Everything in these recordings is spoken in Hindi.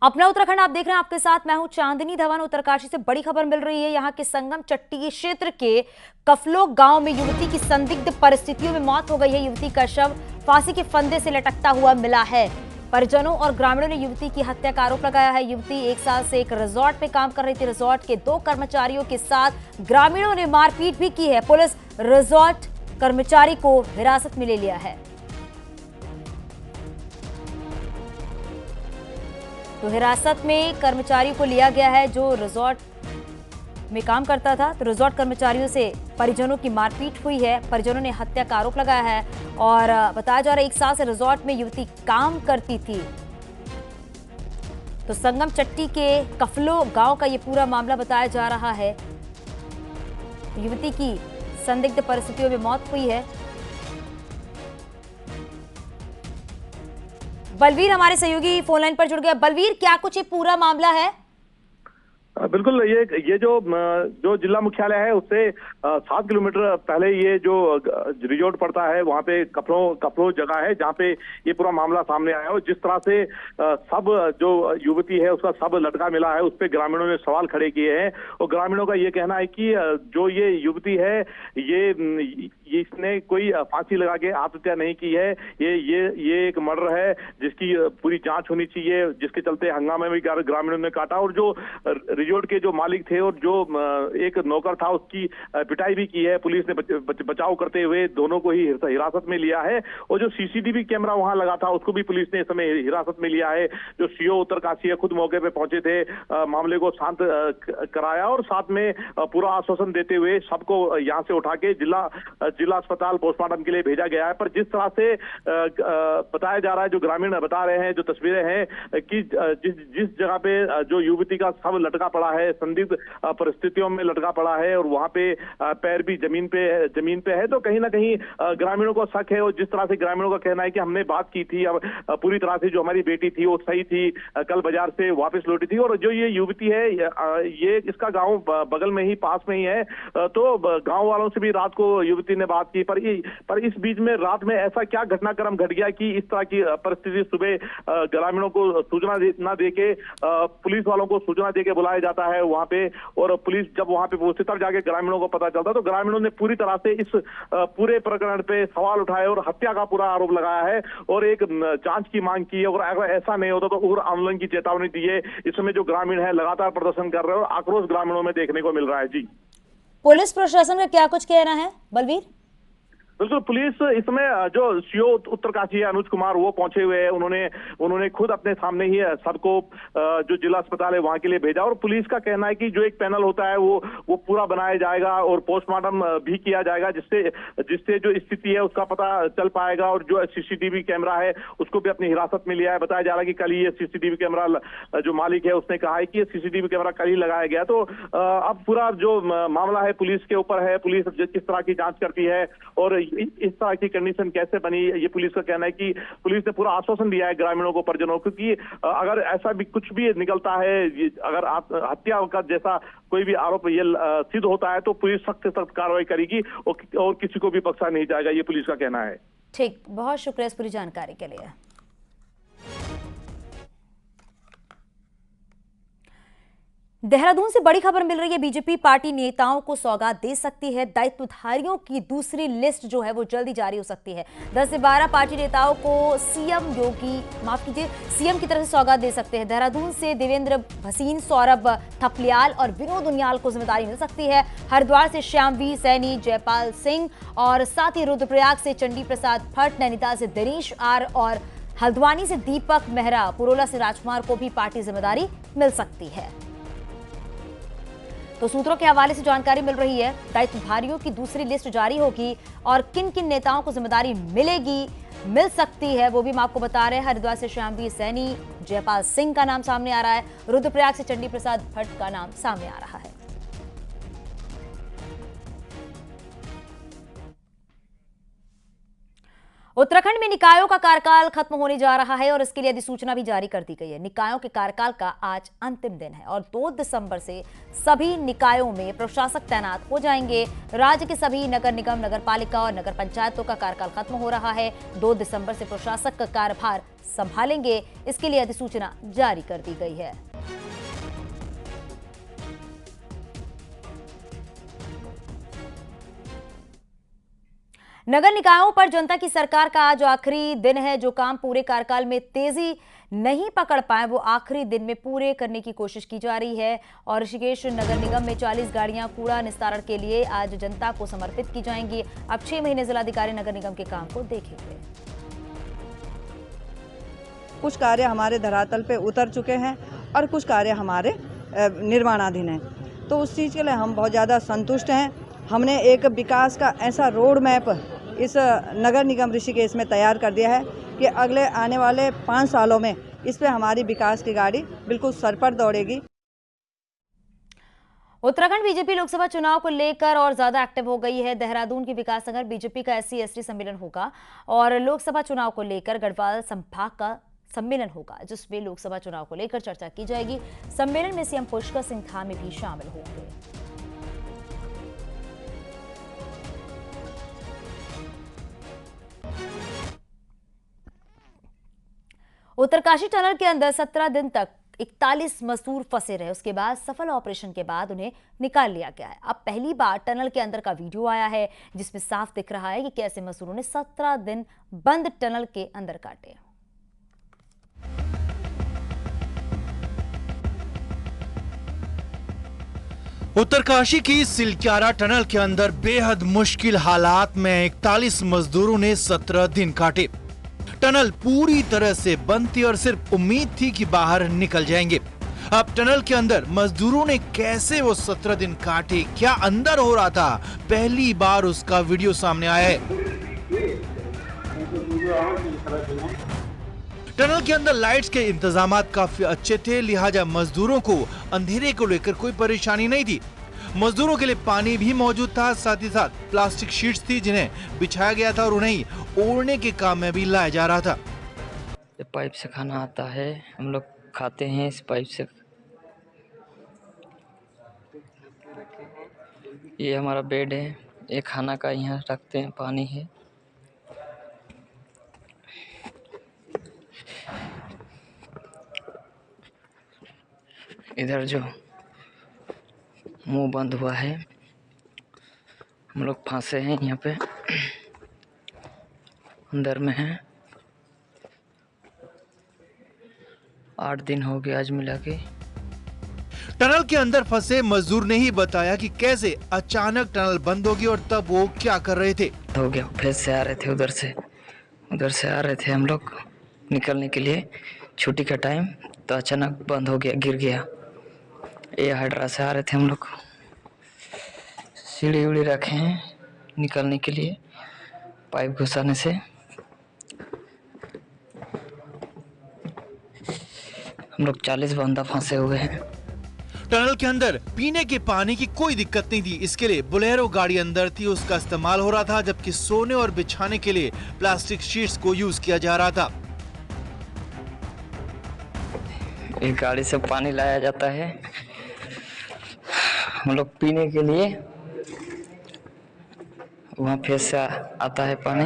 अपना उत्तराखंड आप देख रहे हैं, आपके साथ मैं हूं चांदनी धवन। उत्तरकाशी से बड़ी खबर मिल रही है। यहां के संगम चट्टी क्षेत्र के कफलो गांव में युवती की संदिग्ध परिस्थितियों में मौत हो गई है। युवती का शव फांसी के फंदे से लटकता हुआ मिला है। परिजनों और ग्रामीणों ने युवती की हत्या का आरोप लगाया है। युवती 1 साल से एक रिजॉर्ट में काम कर रही थी। रिजॉर्ट के 2 कर्मचारियों के साथ ग्रामीणों ने मारपीट भी की है। पुलिस रिजॉर्ट कर्मचारी को हिरासत में ले लिया है। तो हिरासत में कर्मचारी को लिया गया है जो रिजॉर्ट में काम करता था। तो रिजॉर्ट कर्मचारियों से परिजनों की मारपीट हुई है। परिजनों ने हत्या का आरोप लगाया है और बताया जा रहा है 1 साल से रिजॉर्ट में युवती काम करती थी। तो संगम चट्टी के कफलो गांव का ये पूरा मामला बताया जा रहा है। युवती की संदिग्ध परिस्थितियों में मौत हुई है। बलवीर हमारे सहयोगी फोन लाइन पर जुड़ गया। बलवीर, क्या कुछ ये पूरा मामला है? बिल्कुल, ये जो जिला मुख्यालय है उससे 7 किलोमीटर पहले ये जो रिजॉर्ट पड़ता है, वहाँ पे कपड़ों जगह है जहाँ पे ये पूरा मामला सामने आया है। और जिस तरह से सब जो युवती है उसका सब लटका मिला है, उस पे ग्रामीणों ने सवाल खड़े किए हैं। और ग्रामीणों का ये कहना है कि जो ये युवती है ये इसने कोई फांसी लगा के आत्महत्या नहीं की है। ये एक मर्डर है जिसकी पूरी जांच होनी चाहिए, जिसके चलते हंगामे में ग्रामीणों ने काटा। और जो रिजॉर्ट के जो मालिक थे और जो एक नौकर था उसकी पिटाई भी की है। पुलिस ने बचाव करते हुए दोनों को ही हिरासत में लिया है। और जो सीसीटीवी कैमरा वहां लगा था उसको भी पुलिस ने इस समय हिरासत में लिया है। जो सीओ उत्तरकाशी है खुद मौके पे पहुंचे थे, मामले को शांत कराया और साथ में पूरा आश्वासन देते हुए सबको यहाँ से उठा के जिला अस्पताल पोस्टमार्टम के लिए भेजा गया है। पर जिस तरह से बताया जा रहा है, जो ग्रामीण बता रहे हैं, जो तस्वीरें हैं कि जिस जगह पे जो युवती का शव लटका पड़ा है, संदिग्ध परिस्थितियों में लटका पड़ा है और वहां पे पैर भी जमीन पे है, तो कहीं ना कहीं ग्रामीणों को शक है। और जिस तरह से ग्रामीणों का कहना है कि हमने बात की थी, अब पूरी तरह से जो हमारी बेटी थी वो सही थी, कल बाजार से वापस लौटी थी। और जो ये युवती है ये इसका गांव बगल में ही, पास में ही है। तो गांव वालों से भी रात को युवती ने बात की, पर इस बीच में रात में ऐसा क्या घटनाक्रम घट गया कि इस तरह की परिस्थिति सुबह ग्रामीणों को सूचना न देके पुलिस वालों को सूचना देके बुलाया जाता है वहां पे। और पुलिस जब वहां पे पहुंचती तब जाके ग्रामीणों को पता चलता। तो ग्रामीणों ने पूरी तरह से इस पूरे प्रकरण पे सवाल उठाए और हत्या का पूरा आरोप लगाया है और एक जांच की मांग की है। और अगर ऐसा नहीं होता तो उग्र आंदोलन की चेतावनी दी है। इस समय जो ग्रामीण है लगातार प्रदर्शन कर रहे हैं और आक्रोश ग्रामीणों में देखने को मिल रहा है। जी, पुलिस प्रशासन का क्या कुछ कहना है बलवीर? बिल्कुल, पुलिस इस समय जो सीओ उत्तरकाशी है अनुज कुमार, वो पहुंचे हुए हैं। उन्होंने खुद अपने सामने ही सबको जो जिला अस्पताल है वहां के लिए भेजा। और पुलिस का कहना है कि जो एक पैनल होता है वो पूरा बनाया जाएगा और पोस्टमार्टम भी किया जाएगा, जिससे जो स्थिति है उसका पता चल पाएगा। और जो सीसीटीवी कैमरा है उसको भी अपनी हिरासत में लिया है। बताया जा रहा है कि कल ही ये सीसीटीवी कैमरा जो मालिक है उसने कहा है कि ये सीसीटीवी कैमरा कल ही लगाया गया। तो अब पूरा जो मामला है पुलिस के ऊपर है, पुलिस किस तरह की जांच करती है और इस तरह की कंडीशन कैसे बनी, ये पुलिस का कहना है कि पुलिस ने पूरा आश्वासन दिया है ग्रामीणों को, परिजनों को, क्योंकि अगर ऐसा भी कुछ भी निकलता है, अगर हत्या का जैसा कोई भी आरोप ये सिद्ध होता है तो पुलिस सख्त से सख्त कार्रवाई करेगी और किसी को भी बख्शा नहीं जाएगा, ये पुलिस का कहना है। ठीक, बहुत शुक्रिया इस पूरी जानकारी के लिए। देहरादून से बड़ी खबर मिल रही है। बीजेपी पार्टी नेताओं को सौगात दे सकती है। दायित्वधारियों की दूसरी लिस्ट जो है वो जल्दी जारी हो सकती है। 10 से 12 पार्टी नेताओं को सीएम की तरफ से सौगात दे सकते हैं। देहरादून से देवेंद्र भसीन, सौरभ थपलियाल और विनोद उनियाल को जिम्मेदारी मिल सकती है। हरिद्वार से श्यामवीर सैनी, जयपाल सिंह और साथ ही रुद्रप्रयाग से चंडी प्रसाद भट्ट, नैनीताल से दिनेश आर और हल्द्वानी से दीपक मेहरा, पुरोला से राजकुमार को भी पार्टी जिम्मेदारी मिल सकती है। तो सूत्रों के हवाले से जानकारी मिल रही है दायित्वधारियों की दूसरी लिस्ट जारी होगी और किन किन नेताओं को जिम्मेदारी मिल सकती है वो भी हम आपको बता रहे हैं। हरिद्वार से श्यामवीर सैनी, जयपाल सिंह का नाम सामने आ रहा है। रुद्रप्रयाग से चंडी प्रसाद भट्ट का नाम सामने आ रहा है। उत्तराखंड में निकायों का कार्यकाल खत्म होने जा रहा है और इसके लिए अधिसूचना भी जारी कर दी गई है। निकायों के कार्यकाल का आज अंतिम दिन है और 2 दिसंबर से सभी निकायों में प्रशासक तैनात हो जाएंगे। राज्य के सभी नगर निगम, नगर पालिका और नगर पंचायतों का कार्यकाल खत्म हो रहा है। 2 दिसंबर से प्रशासक का कार्यभार संभालेंगे, इसके लिए अधिसूचना जारी कर दी गई है। नगर निकायों पर जनता की सरकार का आज आखिरी दिन है। जो काम पूरे कार्यकाल में तेजी नहीं पकड़ पाए वो आखिरी दिन में पूरे करने की कोशिश की जा रही है और ऋषिकेश नगर निगम में 40 गाड़ियां कूड़ा निस्तारण के लिए आज जनता को समर्पित की जाएंगी। अब 6 महीने जिलाधिकारी नगर निगम के काम को देखेंगे। कुछ कार्य हमारे धरातल पे उतर चुके हैं और कुछ कार्य हमारे निर्माणाधीन हैं, तो उस चीज़ के लिए हम बहुत ज़्यादा संतुष्ट हैं। हमने एक विकास का ऐसा रोड मैप इस नगर निगम ऋषिकेश में तैयार कर दिया है कि अगले आने वाले 5 सालों में इस पे हमारी विकास की गाड़ी बिल्कुल सर पर दौड़ेगी। उत्तराखंड बीजेपी लोकसभा चुनाव को लेकर और ज्यादा एक्टिव हो गई है। देहरादून की विकास नगर बीजेपी का SC/ST सम्मेलन होगा और लोकसभा चुनाव को लेकर गढ़वाल संभाग का सम्मेलन होगा, जिसमें लोकसभा चुनाव को लेकर चर्चा की जाएगी। सम्मेलन में CM पुष्कर सिंह धामी भी शामिल होंगे। उत्तरकाशी टनल के अंदर 17 दिन तक 41 मजदूर फंसे रहे। उसके बाद सफल ऑपरेशन के बाद उन्हें निकाल लिया गया है। अब पहली बार टनल के अंदर का वीडियो आया है, जिसमें साफ दिख रहा है कि कैसे मजदूरों ने 17 दिन बंद टनल के अंदर काटे। उत्तरकाशी की सिलक्यारा टनल के अंदर बेहद मुश्किल हालात में 41 मजदूरों ने 17 दिन काटे। टनल पूरी तरह से बंद थी और सिर्फ उम्मीद थी कि बाहर निकल जाएंगे। अब टनल के अंदर मजदूरों ने कैसे वो 17 दिन काटे, क्या अंदर हो रहा था, पहली बार उसका वीडियो सामने आया है। टनल के अंदर लाइट्स के इंतजामात काफी अच्छे थे, लिहाजा मजदूरों को अंधेरे को लेकर कोई परेशानी नहीं थी। मजदूरों के लिए पानी भी मौजूद था, साथ ही साथ प्लास्टिक शीट्स थी जिन्हें बिछाया गया था और उन्हें ओढ़ने के काम में भी लाया जा रहा था। पाइप से खाना आता है, हम लोग खाते हैं इस पाइप से। ये हमारा बेड है, ये खाना का यहाँ रखते हैं, पानी है। इधर जो मुंह बंद हुआ है, हम लोग फंसे हैं यहाँ पे, अंदर में हैं। 8 दिन हो गए आज मिला के। टनल के अंदर फंसे मजदूर ने ही बताया कि कैसे अचानक टनल बंद होगी और तब वो क्या कर रहे थे। हो गया, फिर से आ रहे थे, उधर से आ रहे थे हम लोग निकलने के लिए, छुट्टी का टाइम, तो अचानक बंद हो गया, गिर गया। ये हाइड्रा से आ रहे थे हम लोग, सीढ़ी उड़ी रखे हैं निकलने के लिए पाइप घुसाने से। हम लोग 40 बंदा फंसे हुए हैं। टनल के अंदर पीने के पानी की कोई दिक्कत नहीं थी, इसके लिए बोलेरो गाड़ी अंदर थी, उसका इस्तेमाल हो रहा था, जबकि सोने और बिछाने के लिए प्लास्टिक शीट्स को यूज किया जा रहा था। एक गाड़ी से पानी लाया जाता है, हम लोग पीने के लिए, वहाँ फिर से आता है पानी।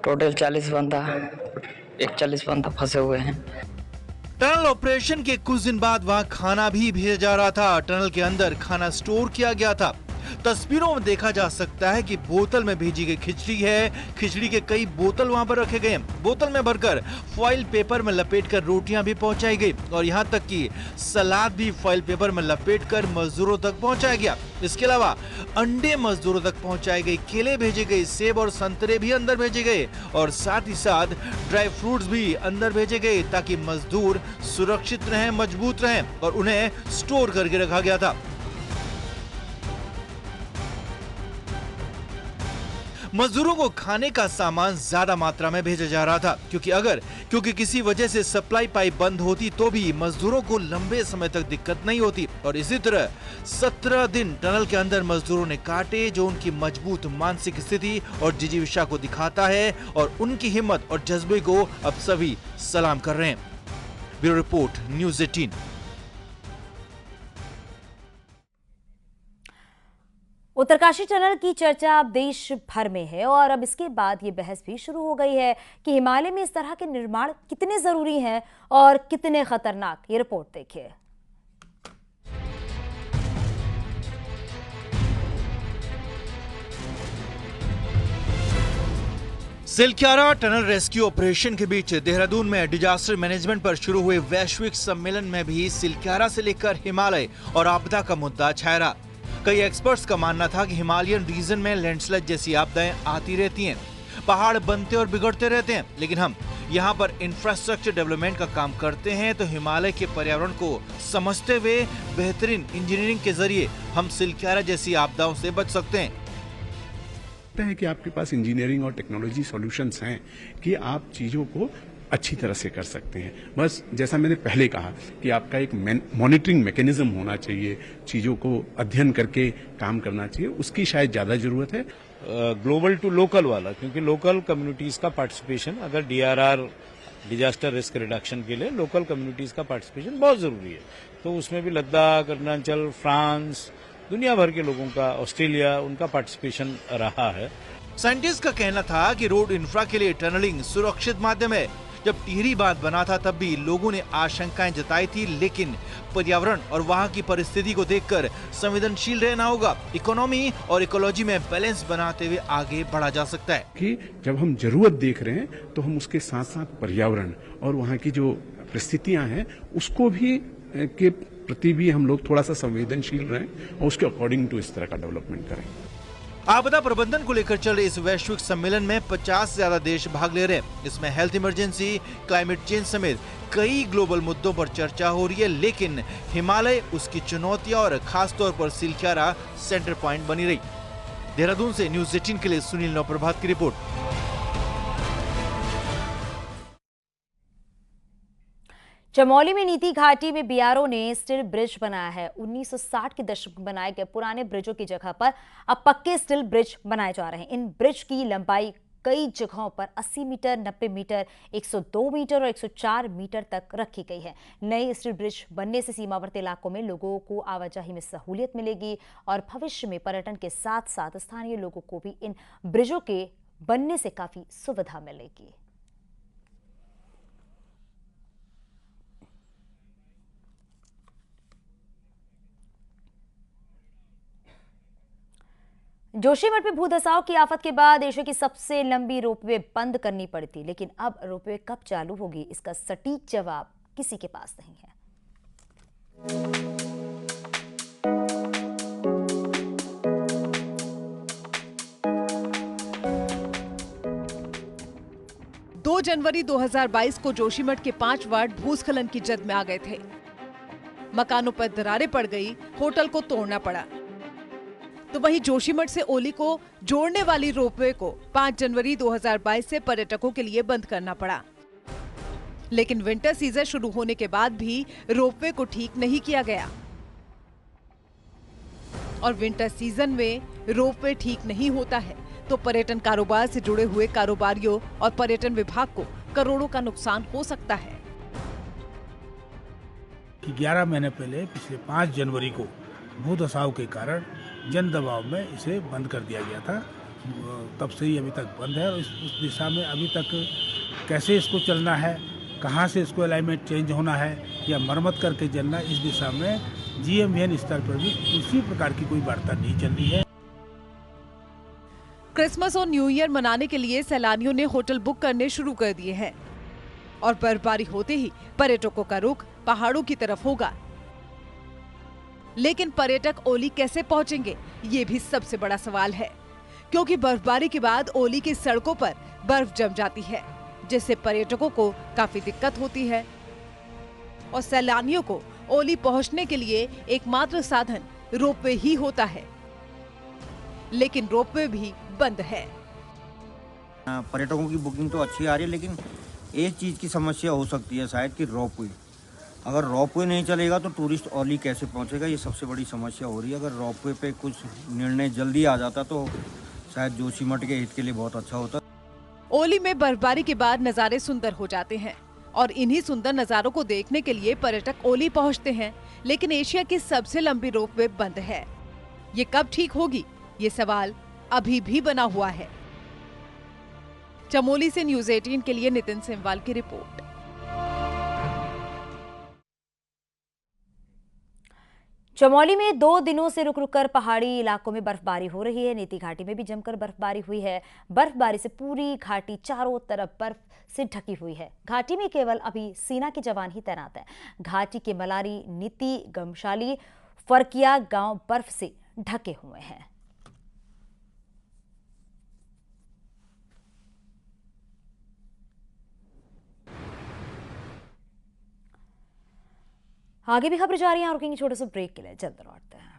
टोटल 40 बंदा फंसे हुए हैं। टनल ऑपरेशन के कुछ दिन बाद वहां खाना भी भेजा जा रहा था। टनल के अंदर खाना स्टोर किया गया था। तस्वीरों में देखा जा सकता है कि बोतल में भेजी गई खिचड़ी है। खिचड़ी के कई बोतल वहां पर रखे गए हैं। बोतल में भरकर फॉइल पेपर में लपेटकर रोटियां भी पहुंचाई गई और यहां तक कि सलाद भी फॉइल पेपर में लपेटकर मजदूरों तक पहुंचाया गया। इसके अलावा अंडे मजदूरों तक पहुंचाए गए, केले भेजे गए, सेब और संतरे भी अंदर भेजे गए और साथ ही साथ ड्राई फ्रूट्स भी अंदर भेजे गए ताकि मजदूर सुरक्षित रहें, मजबूत रहें और उन्हें स्टोर करके रखा गया था। मजदूरों को खाने का सामान ज्यादा मात्रा में भेजा जा रहा था, क्योंकि किसी वजह से सप्लाई पाइप बंद होती तो भी मजदूरों को लंबे समय तक दिक्कत नहीं होती। और इसी तरह 17 दिन टनल के अंदर मजदूरों ने काटे, जो उनकी मजबूत मानसिक स्थिति और जिजीविषा को दिखाता है और उनकी हिम्मत और जज्बे को अब सभी सलाम कर रहे हैं। Bureau report, news 18। Uttarkashi tunnel की चर्चा अब देश भर में है और अब इसके बाद ये बहस भी शुरू हो गई है कि हिमालय में इस तरह के निर्माण कितने जरूरी हैं और कितने खतरनाक। ये रिपोर्ट देखिए। सिलक्यारा टनल रेस्क्यू ऑपरेशन के बीच देहरादून में डिजास्टर मैनेजमेंट पर शुरू हुए वैश्विक सम्मेलन में भी सिलक्यारा से लेकर हिमालय और आपदा का मुद्दा छाया रहा। कई एक्सपर्ट्स का मानना था कि हिमालयन रीजन में लैंडस्लाइड जैसी आपदाएं आती रहती हैं, पहाड़ बनते और बिगड़ते रहते हैं, लेकिन हम यहाँ पर इंफ्रास्ट्रक्चर डेवलपमेंट का काम करते हैं तो हिमालय के पर्यावरण को समझते हुए बेहतरीन इंजीनियरिंग के जरिए हम सिलक्यारा जैसी आपदाओं से बच सकते हैं। है कि आपके पास इंजीनियरिंग और टेक्नोलॉजी सॉल्यूशंस हैं कि आप चीजों को अच्छी तरह से कर सकते हैं। बस जैसा मैंने पहले कहा कि आपका एक मॉनिटरिंग मैकेनिज्म होना चाहिए, चीजों को अध्ययन करके काम करना चाहिए, उसकी शायद ज्यादा जरूरत है। ग्लोबल टू लोकल वाला, क्योंकि लोकल कम्युनिटीज का पार्टिसिपेशन, अगर DRR डिजास्टर रिस्क रिडक्शन के लिए लोकल कम्युनिटीज का पार्टिसिपेशन बहुत जरूरी है। तो उसमें भी लद्दाख, अरुणाचल, फ्रांस, दुनिया भर के लोगों का, ऑस्ट्रेलिया, उनका पार्टिसिपेशन रहा है। साइंटिस्ट का कहना था कि रोड इंफ्रा के लिए टनलिंग सुरक्षित माध्यम है। जब टिहरी बांध बना था तब भी लोगों ने आशंकाएं जताई थी, लेकिन पर्यावरण और वहां की परिस्थिति को देखकर संवेदनशील रहना होगा। इकोनॉमी और इकोलॉजी में बैलेंस बनाते हुए आगे बढ़ा जा सकता है कि जब हम जरूरत देख रहे हैं तो हम उसके साथ साथ पर्यावरण और वहां की जो परिस्थितियां हैं उसको भी के प्रति भी हम लोग थोड़ा सा संवेदनशील रहें और उसके अकॉर्डिंग टू इस तरह का डेवलपमेंट करें। आपदा प्रबंधन को लेकर चल रहे इस वैश्विक सम्मेलन में 50 से ज्यादा देश भाग ले रहे हैं। इसमें हेल्थ इमरजेंसी, क्लाइमेट चेंज समेत कई ग्लोबल मुद्दों पर चर्चा हो रही है, लेकिन हिमालय, उसकी चुनौतियां और खासतौर पर सिलक्यारा सेंटर पॉइंट बनी रही। देहरादून से न्यूज़ 18 के लिए सुनील नौप्रभात की रिपोर्ट। चमोली में नीति घाटी में बीआरओ ने स्टील ब्रिज बनाया है। 1960 के दशक में बनाए गए पुराने ब्रिजों की जगह पर अब पक्के स्टील ब्रिज बनाए जा रहे हैं। इन ब्रिज की लंबाई कई जगहों पर 80 मीटर, 90 मीटर, 102 मीटर और 104 मीटर तक रखी गई है। नए स्टील ब्रिज बनने से सीमावर्ती इलाकों में लोगों को आवाजाही में सहूलियत मिलेगी और भविष्य में पर्यटन के साथ साथ स्थानीय लोगों को भी इन ब्रिजों के बनने से काफी सुविधा मिलेगी। जोशीमठ में भूधसाव की आफत के बाद एशिया की सबसे लंबी रोपवे बंद करनी पड़ी थी, लेकिन अब रोपवे कब चालू होगी इसका सटीक जवाब किसी के पास नहीं है। 2 जनवरी 2022 को जोशीमठ के 5 वार्ड भूस्खलन की जद में आ गए थे। मकानों पर दरारें पड़ गई, होटल को तोड़ना पड़ा। तो वहीं जोशीमठ से ओली को जोड़ने वाली रोपवे को 5 जनवरी 2022 से पर्यटकों के लिए बंद करना पड़ा। लेकिन विंटर सीजन शुरू होने के बाद भी रोपवे को ठीक नहीं किया गया और विंटर सीजन में रोपवे ठीक नहीं होता है तो पर्यटन कारोबार से जुड़े हुए कारोबारियों और पर्यटन विभाग को करोड़ों का नुकसान हो सकता है। 11 महीने पहले पिछले 5 जनवरी को भूधसाव के कारण जन दबाव में इसे बंद कर दिया गया था। तब से ही अभी तक बंद है और उस दिशा में अभी तक कैसे इसको चलना है, कहां से इसको अलाइनमेंट चेंज होना है या मरम्मत करके चलना, इस दिशा में GMVN स्तर पर भी किसी प्रकार की कोई वार्ता नहीं चल रही है। क्रिसमस और न्यू ईयर मनाने के लिए सैलानियों ने होटल बुक करने शुरू कर दिए हैं और बर्फबारी होते ही पर्यटकों का रुख पहाड़ों की तरफ होगा। लेकिन पर्यटक ओली कैसे पहुंचेंगे, ये भी सबसे बड़ा सवाल है, क्योंकि बर्फबारी के बाद ओली की सड़कों पर बर्फ जम जाती है, जिससे पर्यटकों को काफी दिक्कत होती है और सैलानियों को ओली पहुंचने के लिए एकमात्र साधन रोपवे ही होता है। लेकिन रोपवे भी बंद है। पर्यटकों की बुकिंग तो अच्छी आ रही है, लेकिन एक चीज़ की समस्या हो सकती है शायद कि रोपवे, अगर रोपवे नहीं चलेगा तो टूरिस्ट औली कैसे पहुंचेगा, ये सबसे बड़ी समस्या हो रही है। अगर रोपवे पे कुछ निर्णय जल्दी आ जाता तो शायद जोशीमठ के हित के लिए बहुत अच्छा होता। ओली में बर्फबारी के बाद नज़ारे सुंदर हो जाते हैं और इन्हीं सुंदर नज़ारों को देखने के लिए पर्यटक ओली पहुंचते हैं, लेकिन एशिया की सबसे लंबी रोपवे बंद है। ये कब ठीक होगी, ये सवाल अभी भी बना हुआ है। चमोली से न्यूज़ 18 के लिए नितिन सेमवाल की रिपोर्ट। चमोली में 2 दिनों से रुक रुक कर पहाड़ी इलाकों में बर्फबारी हो रही है। नीति घाटी में भी जमकर बर्फबारी हुई है। बर्फबारी से पूरी घाटी चारों तरफ बर्फ से ढकी हुई है। घाटी में केवल अभी सेना के जवान ही तैनात हैं। घाटी के मलारी, नीति, गमशाली, फरकिया गांव बर्फ से ढके हुए हैं। आगे भी खबर जारी है, रुकेंगे छोटे से ब्रेक के लिए, जल्द लौटते हैं।